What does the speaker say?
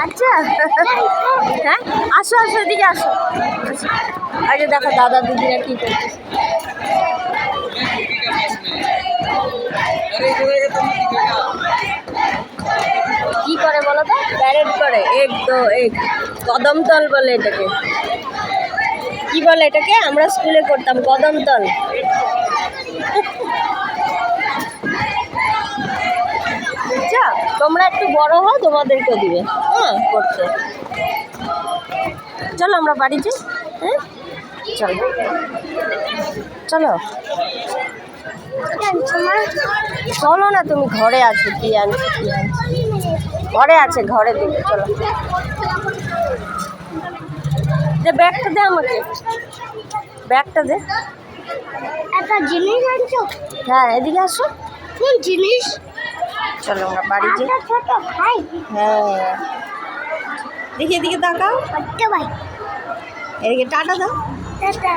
আচ্ছা হ্যাঁ, আসো আসো, এদিকে আসো। আগে দেখো দাদা দিদিরা কি করছে। কি করে বলো তো? প্যারেড করে, এক তো এক কদমতল বলে এটাকে। কি বলে এটাকে? আমরা স্কুলে করতাম কদমতল। বুঝছো? তোমরা একটু বড় হও, তোমাদেরকে দিবে হ্যাঁ করতে। চলো আমরা বাড়ি যাই। হ্যাঁ চলো চলো চলো না, তুমি ঘরে আছো, কি আনছি কি আনছি ঘরে আছে, ঘরে দেবে। চলো, যে ব্যাগটা দে আমাকে, ব্যাগটা দে। একটা জিনিস আনছো? হ্যাঁ এদিকে আসো। কোন জিনিস? চলো আমরা বাড়ি যাই। ছোট ভাই। হ্যাঁ দেখি, এদিকে তাকাও, ছোট ভাই। এদিকে টাটা দাও। টাটা।